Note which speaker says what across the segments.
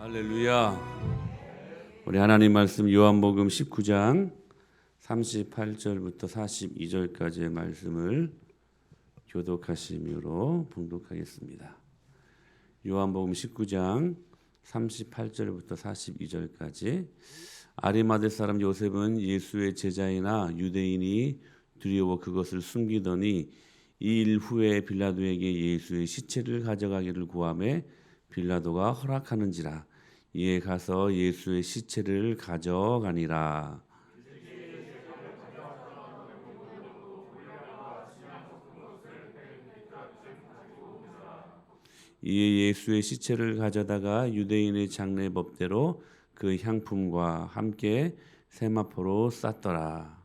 Speaker 1: 할렐루야. 우리 하나님 말씀 요한복음 19장 38절부터 42절까지의 말씀을 교독하심으로 봉독하겠습니다. 요한복음 19장 38절부터 42절까지. 아리마대 사람 요셉은 예수의 제자이나 유대인이 두려워 그것을 숨기더니 이 일 후에 빌라도에게 예수의 시체를 가져가기를 구하매 빌라도가 허락하는지라. 이에 가서 예수의 시체를 가져가니라. 이에 예수의 시체를 가져다가 유대인의 장례 법대로 그 향품과 함께 세마포로 쌌더라.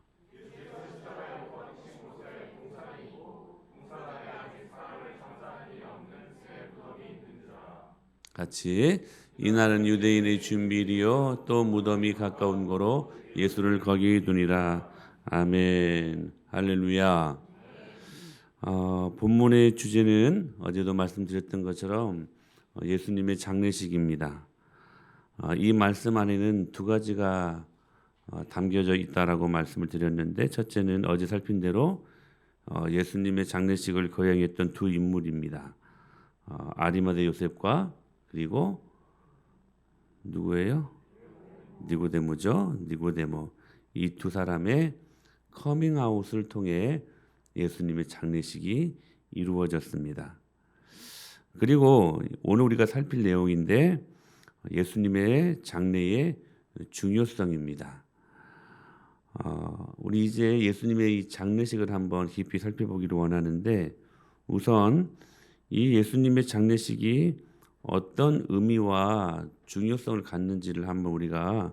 Speaker 1: 같이 이날은 유대인의 준비일이요 또 무덤이 가까운 거로 예수를 거기 두니라. 아멘. 할렐루야. 본문의 주제는 어제도 말씀드렸던 것처럼 예수님의 장례식입니다. 이 말씀 안에는 두 가지가 담겨져 있다라고 말씀을 드렸는데, 첫째는 어제 살핀 대로 예수님의 장례식을 거행했던 두 인물입니다. 아리마대 요셉과 그리고 누구예요? 니고데모죠. 니고데모. 이 두 사람의 커밍아웃을 통해 예수님의 장례식이 이루어졌습니다. 그리고 오늘 우리가 살필 내용인데 예수님의 장례의 중요성입니다. 우리 이제 예수님의 이 장례식을 한번 깊이 살펴보기를 원하는데, 우선 이 예수님의 장례식이 어떤 의미와 중요성을 갖는지를 한번 우리가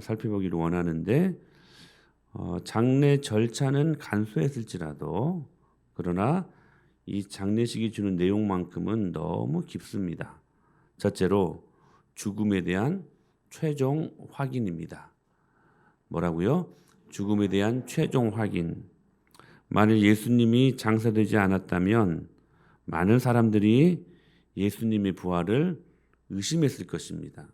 Speaker 1: 살펴보기를 원하는데, 장례 절차는 간소했을지라도 그러나 이 장례식이 주는 내용만큼은 너무 깊습니다. 첫째로 죽음에 대한 최종 확인입니다. 뭐라고요? 죽음에 대한 최종 확인. 만일 예수님이 장사되지 않았다면 많은 사람들이 예수님의 부활을 의심했을 것입니다.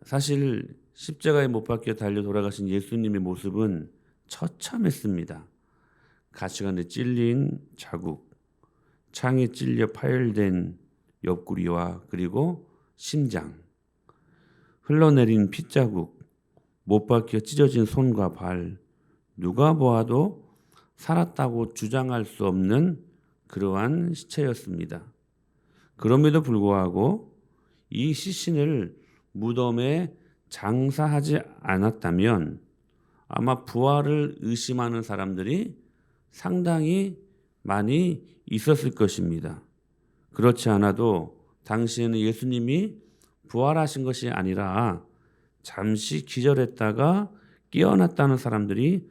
Speaker 1: 사실 십자가에 못 박혀 달려 돌아가신 예수님의 모습은 처참했습니다. 가시관에 찔린 자국, 창에 찔려 파열된 옆구리와 그리고 심장, 흘러내린 핏자국, 못 박혀 찢어진 손과 발, 누가 보아도 살았다고 주장할 수 없는 그러한 시체였습니다. 그럼에도 불구하고 이 시신을 무덤에 장사하지 않았다면 아마 부활을 의심하는 사람들이 상당히 많이 있었을 것입니다. 그렇지 않아도 당시에는 예수님이 부활하신 것이 아니라 잠시 기절했다가 깨어났다는 사람들이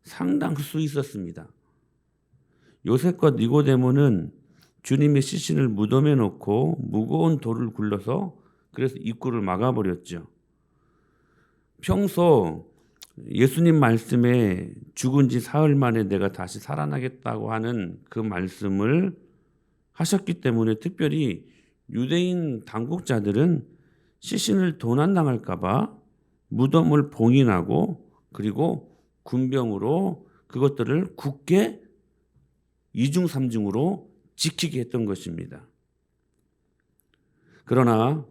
Speaker 1: 상당수 있었습니다. 요셉과 니고데모는 주님의 시신을 무덤에 놓고 무거운 돌을 굴러서 그래서 입구를 막아버렸죠. 평소 예수님 말씀에 죽은 지 사흘 만에 내가 다시 살아나겠다고 하는 그 말씀을 하셨기 때문에 특별히 유대인 당국자들은 시신을 도난당할까 봐 무덤을 봉인하고 그리고 군병으로 그것들을 굳게 이중삼중으로 지키게 했던 것입니다. 그러나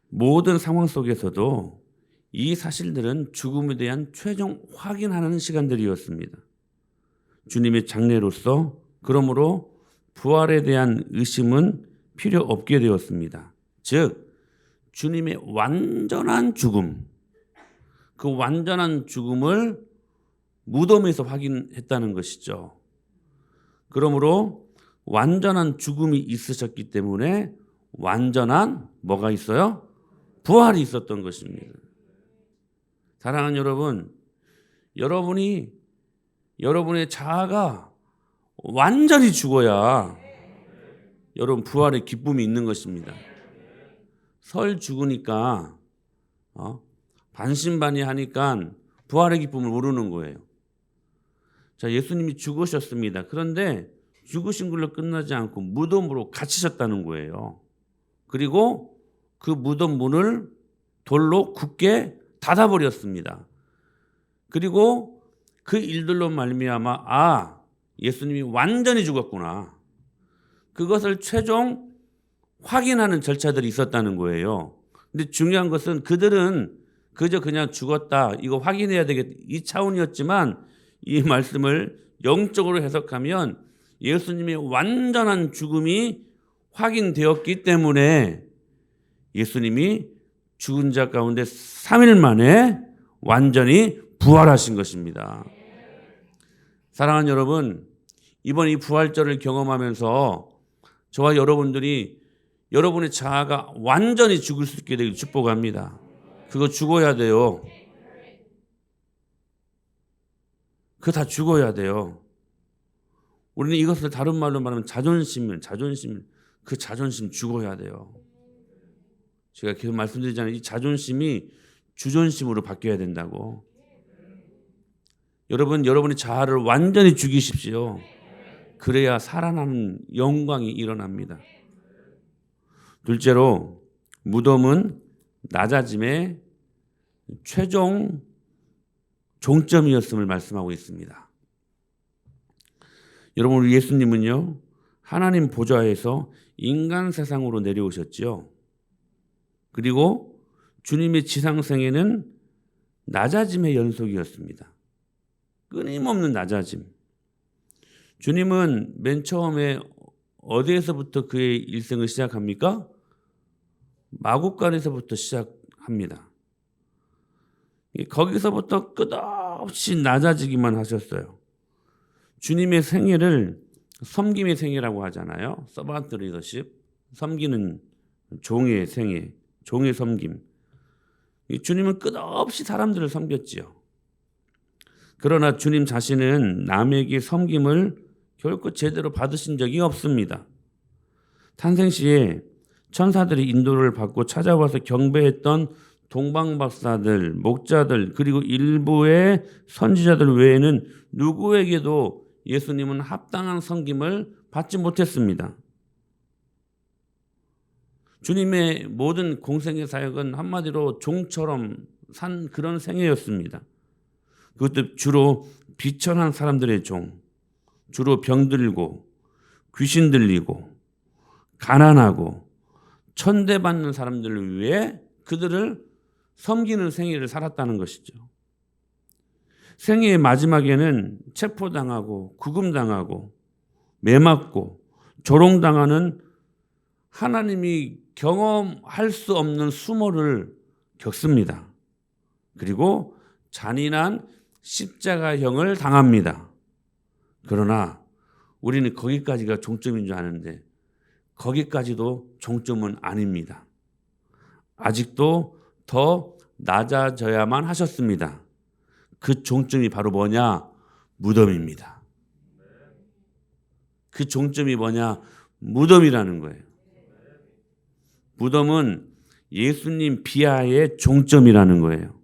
Speaker 1: 모든 상황 속에서도 이 사실들은 죽음에 대한 최종 확인하는 시간들이었습니다. 주님의 장례로서 그러므로 부활에 대한 의심은 필요 없게 되었습니다. 즉 주님의 완전한 죽음, 그 완전한 죽음을 무덤에서 확인했다는 것이죠. 그러므로 완전한 죽음이 있으셨기 때문에 완전한 뭐가 있어요? 부활이 있었던 것입니다. 사랑하는 여러분, 여러분의 자아가 완전히 죽어야 여러분 부활의 기쁨이 있는 것입니다. 설 죽으니까 반신반의하니까 부활의 기쁨을 모르는 거예요. 자, 예수님이 죽으셨습니다. 그런데 죽으신 걸로 끝나지 않고 무덤으로 갇히셨다는 거예요. 그리고 그 무덤 문을 돌로 굳게 닫아버렸습니다. 그리고 그 일들로 말미암아 예수님이 완전히 죽었구나. 그것을 최종 확인하는 절차들이 있었다는 거예요. 근데 중요한 것은 그들은 그저 그냥 죽었다, 이거 확인해야 되겠다, 이 차원이었지만 이 말씀을 영적으로 해석하면 예수님의 완전한 죽음이 확인되었기 때문에 예수님이 죽은 자 가운데 3일 만에 완전히 부활하신 것입니다. 사랑하는 여러분, 이번 이 부활절을 경험하면서 저와 여러분들이 여러분의 자아가 완전히 죽을 수 있게 되길 축복합니다. 그거 죽어야 돼요. 그거 다 죽어야 돼요. 우리는 이것을 다른 말로 말하면 자존심, 그 자존심 죽어야 돼요. 제가 계속 말씀드리잖아요. 이 자존심이 주존심으로 바뀌어야 된다고. 여러분, 여러분의 자아를 완전히 죽이십시오. 그래야 살아나는 영광이 일어납니다. 둘째로, 무덤은 낮아짐의 최종 종점이었음을 말씀하고 있습니다. 여러분, 우리 예수님은요, 하나님 보좌에서 인간 세상으로 내려오셨죠. 그리고 주님의 지상생애는 낮아짐의 연속이었습니다. 끊임없는 낮아짐. 주님은 맨 처음에 어디에서부터 그의 일생을 시작합니까? 마구간에서부터 시작합니다. 거기서부터 끝없이 낮아지기만 하셨어요. 주님의 생애를 섬김의 생애라고 하잖아요. 서번트 리더십, 섬기는 종의 생애, 종의 섬김. 주님은 끝없이 사람들을 섬겼지요. 그러나 주님 자신은 남에게 섬김을 결코 제대로 받으신 적이 없습니다. 탄생 시에 천사들이 인도를 받고 찾아와서 경배했던 동방박사들, 목자들, 그리고 일부의 선지자들 외에는 누구에게도 예수님은 합당한 섬김을 받지 못했습니다. 주님의 모든 공생의 사역은 한마디로 종처럼 산 그런 생애였습니다. 그것도 주로 비천한 사람들의 종, 주로 병들고 귀신 들리고 가난하고 천대받는 사람들을 위해 그들을 섬기는 생애를 살았다는 것이죠. 생애의 마지막에는 체포당하고 구금당하고 매맞고 조롱당하는 하나님이 경험할 수 없는 수모를 겪습니다. 그리고 잔인한 십자가형을 당합니다. 그러나 우리는 거기까지가 종점인 줄 아는데 거기까지도 종점은 아닙니다. 아직도 더 낮아져야만 하셨습니다. 그 종점이 바로 뭐냐? 무덤입니다. 그 종점이 뭐냐? 무덤이라는 거예요. 무덤은 예수님 비하의 종점이라는 거예요.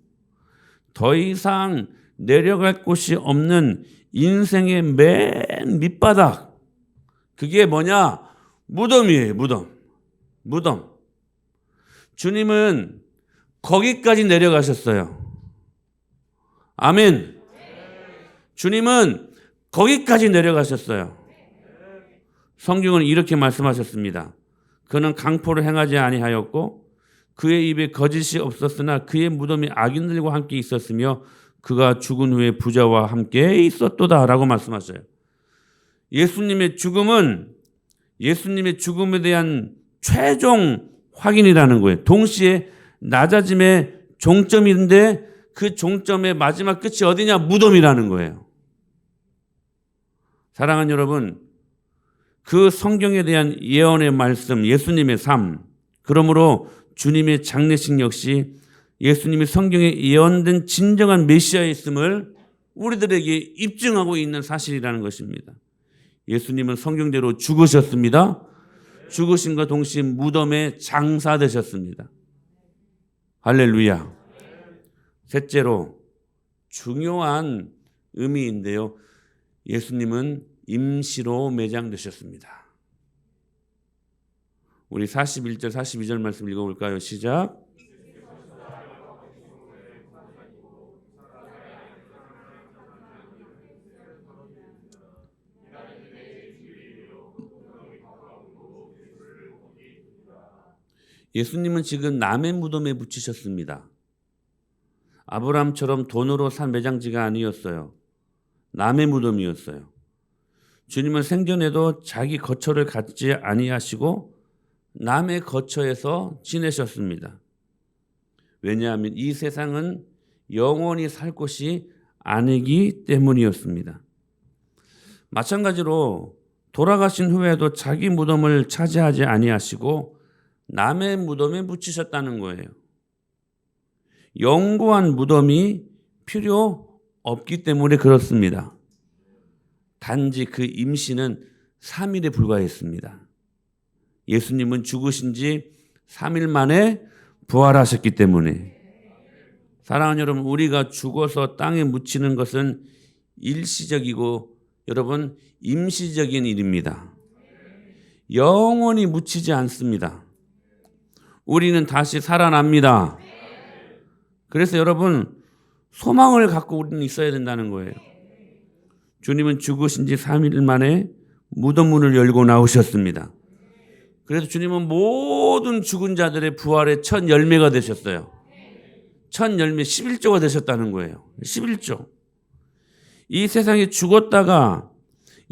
Speaker 1: 더 이상 내려갈 곳이 없는 인생의 맨 밑바닥. 그게 뭐냐? 무덤이에요. 무덤. 주님은 거기까지 내려가셨어요. 아멘. 주님은 거기까지 내려가셨어요. 성경은 이렇게 말씀하셨습니다. 그는 강포를 행하지 아니하였고 그의 입에 거짓이 없었으나 그의 무덤이 악인들과 함께 있었으며 그가 죽은 후에 부자와 함께 있었도다라고 말씀하셔요. 예수님의 죽음은 예수님의 죽음에 대한 최종 확인이라는 거예요. 동시에 낮아짐의 종점인데 그 종점의 마지막 끝이 어디냐? 무덤이라는 거예요. 사랑하는 여러분, 그 성경에 대한 예언의 말씀, 예수님의 삶, 그러므로 주님의 장례식 역시 예수님이 성경에 예언된 진정한 메시아의 있음을 우리들에게 입증하고 있는 사실이라는 것입니다. 예수님은 성경대로 죽으셨습니다. 죽으심과 동시에 무덤에 장사되셨습니다. 할렐루야. 셋째로 중요한 의미인데요. 예수님은 임시로 매장되셨습니다. 우리 41절 42절 말씀 읽어볼까요? 시작. 예수님은 지금 남의 무덤에 묻히셨습니다. 아브라함처럼 돈으로 산 매장지가 아니었어요. 남의 무덤이었어요. 주님은 생전에도 자기 거처를 갖지 아니하시고 남의 거처에서 지내셨습니다. 왜냐하면 이 세상은 영원히 살 곳이 아니기 때문이었습니다. 마찬가지로 돌아가신 후에도 자기 무덤을 차지하지 아니하시고 남의 무덤에 묻히셨다는 거예요. 영구한 무덤이 필요 없기 때문에 그렇습니다. 단지 그 임시는 3일에 불과했습니다. 예수님은 죽으신 지 3일 만에 부활하셨기 때문에. 사랑하는 여러분, 우리가 죽어서 땅에 묻히는 것은 일시적이고 여러분 임시적인 일입니다. 영원히 묻히지 않습니다. 우리는 다시 살아납니다. 그래서 여러분 소망을 갖고 우리는 있어야 된다는 거예요. 주님은 죽으신 지 3일 만에 무덤 문을 열고 나오셨습니다. 그래서 주님은 모든 죽은 자들의 부활의 첫 열매가 되셨어요. 첫 열매 11조가 되셨다는 거예요. 11조. 이 세상에 죽었다가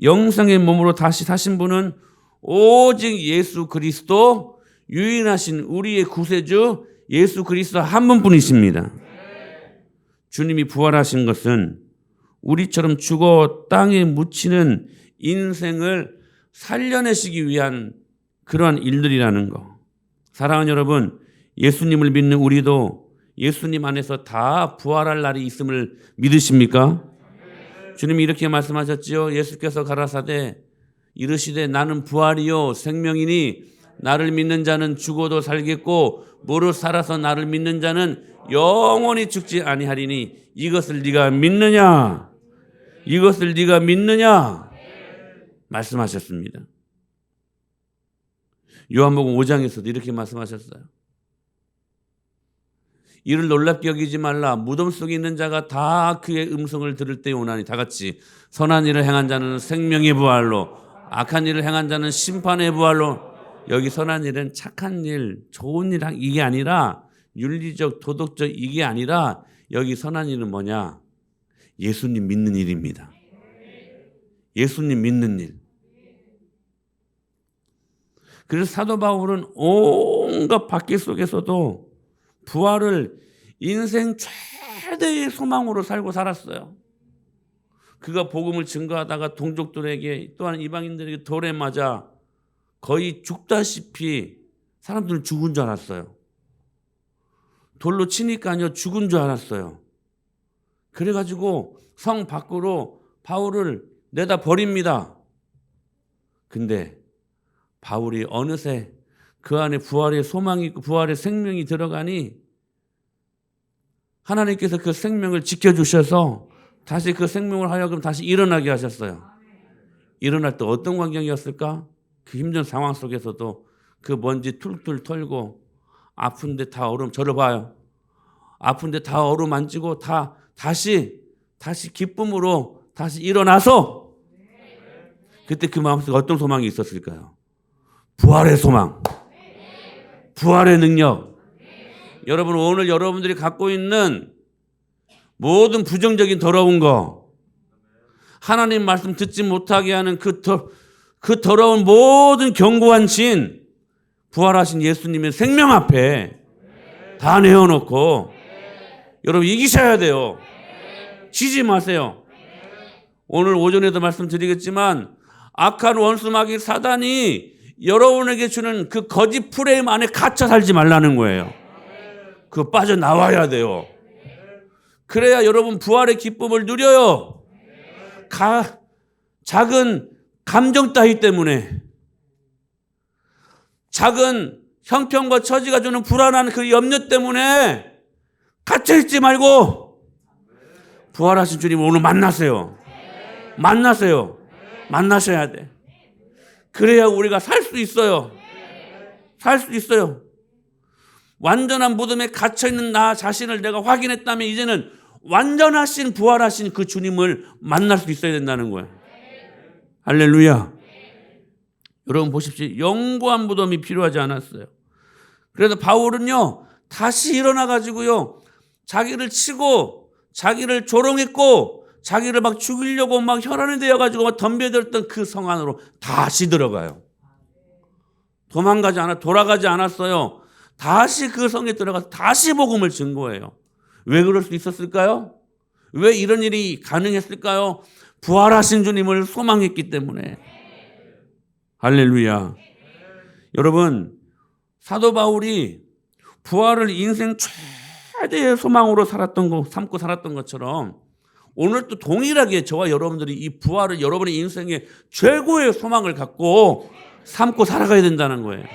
Speaker 1: 영생의 몸으로 다시 사신 분은 오직 예수 그리스도, 유일하신 우리의 구세주 예수 그리스도 한 분뿐이십니다. 주님이 부활하신 것은 우리처럼 죽어 땅에 묻히는 인생을 살려내시기 위한 그러한 일들이라는 거. 사랑하는 여러분, 예수님을 믿는 우리도 예수님 안에서 다 부활할 날이 있음을 믿으십니까? 주님이 이렇게 말씀하셨지요. 예수께서 가라사대 이르시되 나는 부활이요 생명이니 나를 믿는 자는 죽어도 살겠고 무릇 살아서 나를 믿는 자는 영원히 죽지 아니하리니 이것을 네가 믿느냐? 이것을 네가 믿느냐? 말씀하셨습니다. 요한복음 5장에서도 이렇게 말씀하셨어요. 이를 놀랍게 여기지 말라. 무덤 속에 있는 자가 다 그의 음성을 들을 때에 오나니. 다 같이 선한 일을 행한 자는 생명의 부활로, 악한 일을 행한 자는 심판의 부활로. 여기 선한 일은 착한 일, 좋은 일 이게 아니라 윤리적, 도덕적 이게 아니라 여기 선한 일은 뭐냐? 예수님 믿는 일입니다. 예수님 믿는 일. 그래서 사도 바울은 온갖 박해 속에서도 부활을 인생 최대의 소망으로 살고 살았어요. 그가 복음을 증거하다가 동족들에게 또한 이방인들에게 돌에 맞아 거의 죽다시피 사람들은 죽은 줄 알았어요. 돌로 치니까요 죽은 줄 알았어요. 그래가지고 성 밖으로 바울을 내다 버립니다. 근데 바울이 어느새 그 안에 부활의 소망이 있고 부활의 생명이 들어가니 하나님께서 그 생명을 지켜주셔서 다시 그 생명을 하여금 다시 일어나게 하셨어요. 일어날 때 어떤 광경이었을까? 그 힘든 상황 속에서도 그 먼지 툴툴 털고 아픈데 다 얼음 저를 봐요. 아픈데 다 얼음 만지고 다시 기쁨으로 다시 일어나서 그때 그 마음속에 어떤 소망이 있었을까요? 부활의 소망, 부활의 능력. 여러분 오늘 여러분들이 갖고 있는 모든 부정적인 더러운 거, 하나님 말씀 듣지 못하게 하는 그 더러운 모든 견고한 진, 부활하신 예수님의 생명 앞에 다 내어놓고 여러분 이기셔야 돼요. 지지 마세요. 오늘 오전에도 말씀드리겠지만 악한 원수 마귀 사단이 여러분에게 주는 그 거짓 프레임 안에 갇혀 살지 말라는 거예요. 그거 빠져나와야 돼요. 그래야 여러분 부활의 기쁨을 누려요. 작은 감정 따위 때문에, 작은 형편과 처지가 주는 불안한 그 염려 때문에 갇혀있지 말고 부활하신 주님 오늘 만나세요. 만나세요. 만나셔야 돼. 그래야 우리가 살 수 있어요. 살 수 있어요. 완전한 무덤에 갇혀있는 나 자신을 내가 확인했다면 이제는 완전하신 부활하신 그 주님을 만날 수 있어야 된다는 거예요. 할렐루야. 여러분 보십시오. 영구한 무덤이 필요하지 않았어요. 그래서 바울은요 다시 일어나 가지고요 자기를 치고 자기를 조롱했고 자기를 막 죽이려고 막 혈안이 되어 가지고 막 덤벼들었던 그 성 안으로 다시 들어가요. 돌아가지 않았어요. 다시 그 성에 들어가서 다시 복음을 증거해요. 왜 그럴 수 있었을까요? 왜 이런 일이 가능했을까요? 부활하신 주님을 소망했기 때문에. 할렐루야. 여러분 사도 바울이 부활을 인생 최대의 소망으로 삼고 살았던 것처럼 오늘 또 동일하게 저와 여러분들이 이 부활을 여러분의 인생의 최고의 소망을 갖고 삼고 살아가야 된다는 거예요.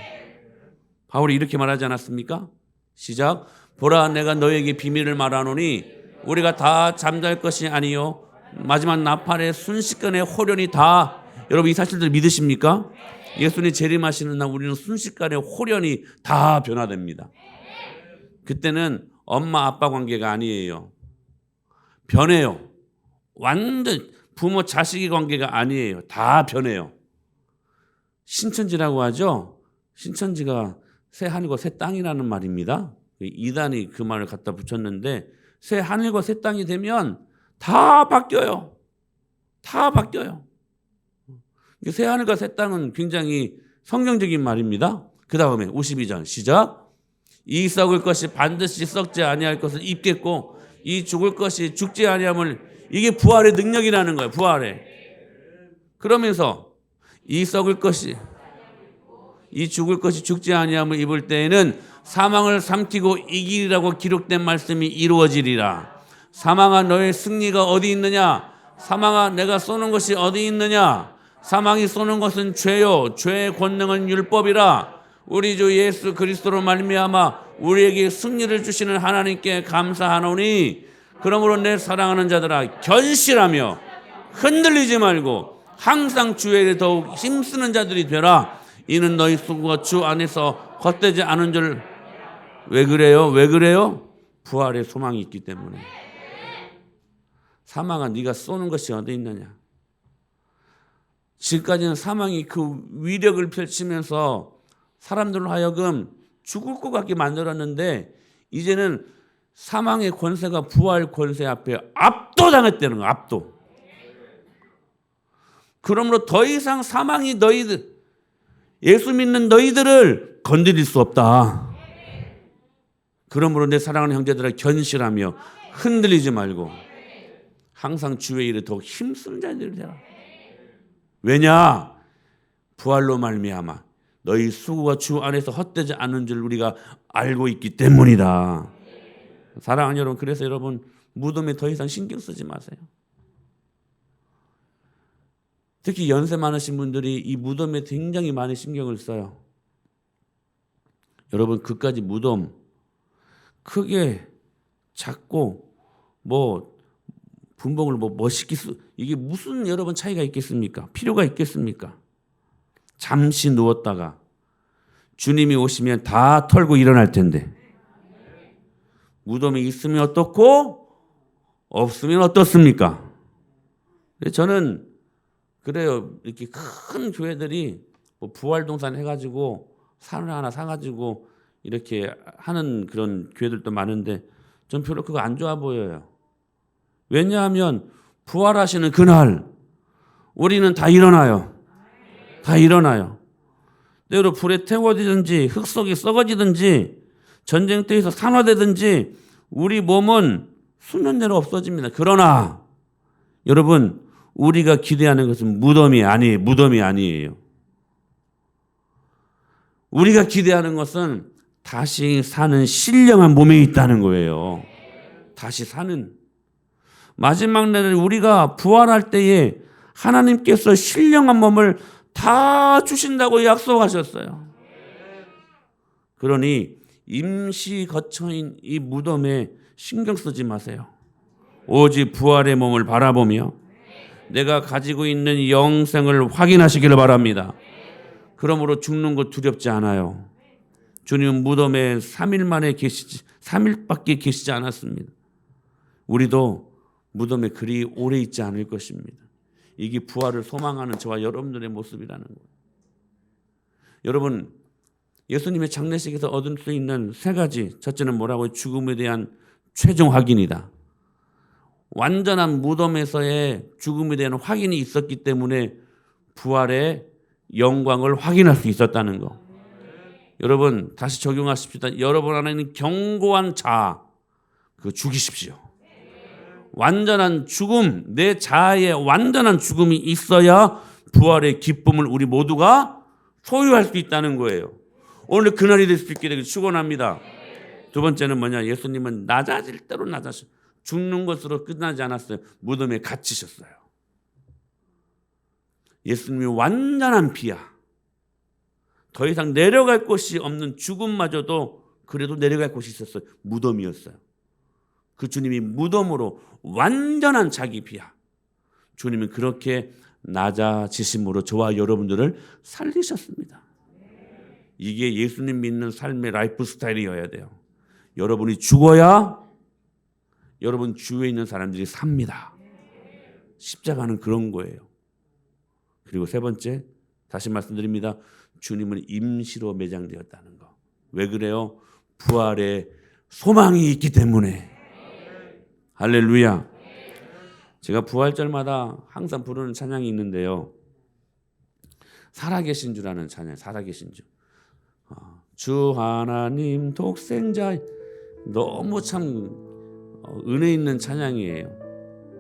Speaker 1: 바울이 이렇게 말하지 않았습니까? 시작. 보라 내가 너에게 비밀을 말하노니 우리가 다 잠잘 것이 아니요 마지막 나팔의 순식간에 호련히 다. 여러분 이 사실들 믿으십니까? 예수님 재림하시는 날 우리는 순식간에 호련히 다 변화됩니다. 그때는 엄마 아빠 관계가 아니에요. 변해요. 완전 부모 자식의 관계가 아니에요. 다 변해요. 신천지라고 하죠. 신천지가 새 하늘과 새 땅이라는 말입니다. 이단이 그 말을 갖다 붙였는데 새 하늘과 새 땅이 되면 다 바뀌어요. 다 바뀌어요. 새 하늘과 새 땅은 굉장히 성경적인 말입니다. 그 다음에 52절 시작. 이 썩을 것이 반드시 썩지 아니할 것을 입겠고 이 죽을 것이 죽지 아니함을. 이게 부활의 능력이라는 거예요. 부활의. 그러면서 이 썩을 것이 이 죽을 것이 죽지 아니함을 입을 때에는 사망을 삼키고 이기리라고 기록된 말씀이 이루어지리라. 사망아 너의 승리가 어디 있느냐? 사망아 내가 쏘는 것이 어디 있느냐? 사망이 쏘는 것은 죄요 죄의 권능은 율법이라. 우리 주 예수 그리스도로 말미암아 우리에게 승리를 주시는 하나님께 감사하노니 그러므로 내 사랑하는 자들아 견실하며 흔들리지 말고 항상 주의 일에 더욱 힘쓰는 자들이 되라. 이는 너희 수고가 주 안에서 헛되지 않은 줄. 왜 그래요? 왜 그래요? 부활의 소망이 있기 때문에. 사망아 네가 쏘는 것이 어디 있느냐? 지금까지는 사망이 그 위력을 펼치면서 사람들로 하여금 죽을 것 같게 만들었는데 이제는 사망의 권세가 부활 권세 앞에 압도당했다는 거야. 압도. 그러므로 더 이상 사망이 너희들 예수 믿는 너희들을 건드릴 수 없다. 그러므로 내 사랑하는 형제들아 견실하며 흔들리지 말고 항상 주의 일에 더욱 힘쓰는 자들이 되라. 왜냐? 부활로 말미암아 너희 수고가 주 안에서 헛되지 않은 줄 우리가 알고 있기 때문이다. 사랑하는 여러분, 그래서 여러분 무덤에 더 이상 신경 쓰지 마세요. 특히 연세 많으신 분들이 이 무덤에 굉장히 많이 신경을 써요. 여러분 그까지 무덤 크게 작고 뭐 분봉을 뭐 멋있게 이게 무슨 여러분 차이가 있겠습니까? 필요가 있겠습니까? 잠시 누웠다가 주님이 오시면 다 털고 일어날 텐데 무덤에 있으면 어떻고 없으면 어떻습니까? 저는 그래요. 이렇게 큰 교회들이 뭐 부활동산 해가지고 산을 하나 사가지고 이렇게 하는 그런 교회들도 많은데 전 별로 그거 안 좋아 보여요. 왜냐하면 부활하시는 그날 우리는 다 일어나요. 다 일어나요. 때로 불에 태워지든지 흙 속에 썩어지든지 전쟁터에서 산화되든지 우리 몸은 수면 내로 없어집니다. 그러나 여러분 우리가 기대하는 것은 무덤이 아니에요. 우리가 기대하는 것은 다시 사는 신령한 몸에 있다는 거예요. 다시 사는. 마지막 날에 우리가 부활할 때에 하나님께서 신령한 몸을 다 주신다고 약속하셨어요. 그러니 임시 거처인 이 무덤에 신경 쓰지 마세요. 오직 부활의 몸을 바라보며 내가 가지고 있는 영생을 확인하시기를 바랍니다. 그러므로 죽는 것 두렵지 않아요. 주님은 무덤에 3일밖에 계시지 않았습니다. 우리도 무덤에 그리 오래 있지 않을 것입니다. 이게 부활을 소망하는 저와 여러분들의 모습이라는 거예요. 여러분, 예수님의 장례식에서 얻을 수 있는 세 가지. 첫째는 뭐라고요? 죽음에 대한 최종 확인이다. 완전한 무덤에서의 죽음에 대한 확인이 있었기 때문에 부활의 영광을 확인할 수 있었다는 거. 여러분, 다시 적용하십시다. 여러분 안에 있는 견고한 자아, 그거 죽이십시오. 완전한 죽음, 내 자아의 완전한 죽음이 있어야 부활의 기쁨을 우리 모두가 소유할 수 있다는 거예요. 오늘 그날이 될 수 있게 되길 축원합니다. 두 번째는 뭐냐? 예수님은 낮아질 대로 낮아서 죽는 것으로 끝나지 않았어요. 무덤에 갇히셨어요. 예수님이 완전한 비야. 더 이상 내려갈 곳이 없는 죽음마저도 그래도 내려갈 곳이 있었어요. 무덤이었어요. 그 주님이 무덤으로 완전한 자기 비야. 주님은 그렇게 낮아지심으로 저와 여러분들을 살리셨습니다. 이게 예수님 믿는 삶의 라이프 스타일이어야 돼요. 여러분이 죽어야 여러분 주위에 있는 사람들이 삽니다. 십자가는 그런 거예요. 그리고 세 번째, 다시 말씀드립니다. 주님은 임시로 매장되었다는 거. 왜 그래요? 부활의 소망이 있기 때문에. 할렐루야. 제가 부활절마다 항상 부르는 찬양이 있는데요. 살아계신 주라는 찬양, 살아계신 주. 주 하나님 독생자, 너무 참 은혜 있는 찬양이에요.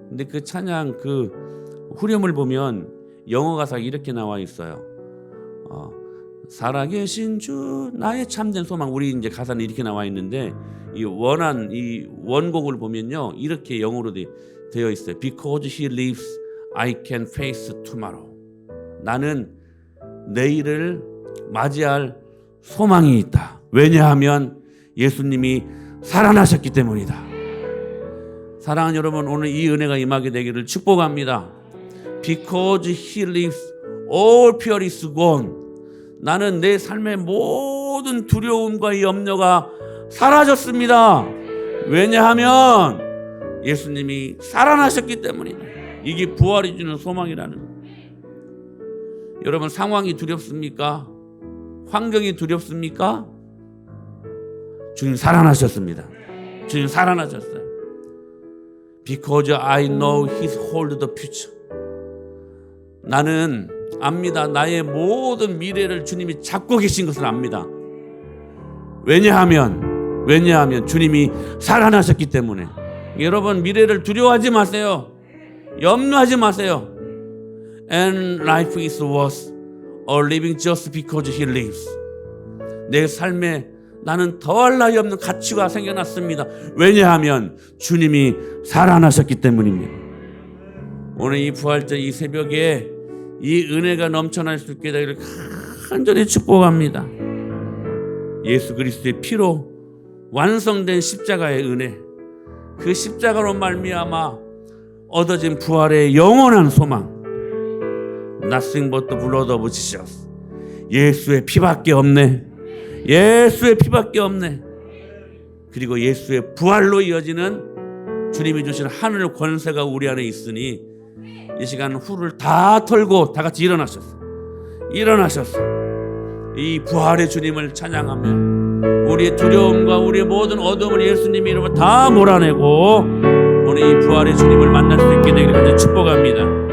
Speaker 1: 근데 그 찬양 그 후렴을 보면 영어 가사가 이렇게 나와 있어요. 살아계신 주 나의 참된 소망. 우리 이제 가사는 이렇게 나와 있는데 이 원곡을 보면요 이렇게 영어로 되어 있어요. Because he lives, I can face tomorrow. 나는 내일을 맞이할 소망이 있다. 왜냐하면 예수님이 살아나셨기 때문이다. 사랑하는 여러분, 오늘 이 은혜가 임하게 되기를 축복합니다. Because he lives, all fear is gone. 나는 내 삶의 모든 두려움과 염려가 사라졌습니다. 왜냐하면 예수님이 살아나셨기 때문이다. 이게 부활이 주는 소망이라는 거예요. 여러분, 상황이 두렵습니까? 환경이 두렵습니까? 주님 살아나셨습니다. 주님 살아나셨어요. Because I know He holds the future. 나는 압니다. 나의 모든 미래를 주님이 잡고 계신 것을 압니다. 왜냐하면 주님이 살아나셨기 때문에. 여러분, 미래를 두려워하지 마세요. 염려하지 마세요. And life is worth living just because He lives. 내 삶에 나는 더할 나위 없는 가치가 생겨났습니다. 왜냐하면 주님이 살아나셨기 때문입니다. 오늘 이 부활절 이 새벽에 이 은혜가 넘쳐날 수 있게 되기를 간절히 축복합니다. 예수 그리스도의 피로 완성된 십자가의 은혜, 그 십자가로 말미암아 얻어진 부활의 영원한 소망, Nothing but the blood of Jesus. 예수의 피밖에 없네. 예수의 피밖에 없네. 그리고 예수의 부활로 이어지는 주님이 주신 하늘 권세가 우리 안에 있으니 이 시간 후를 다 털고 다 같이 일어나셨어. 이 부활의 주님을 찬양하며 우리의 두려움과 우리의 모든 어둠을 예수님의 이름으로 다 몰아내고 오늘 이 부활의 주님을 만날 수 있게 되기를 간절히 축복합니다.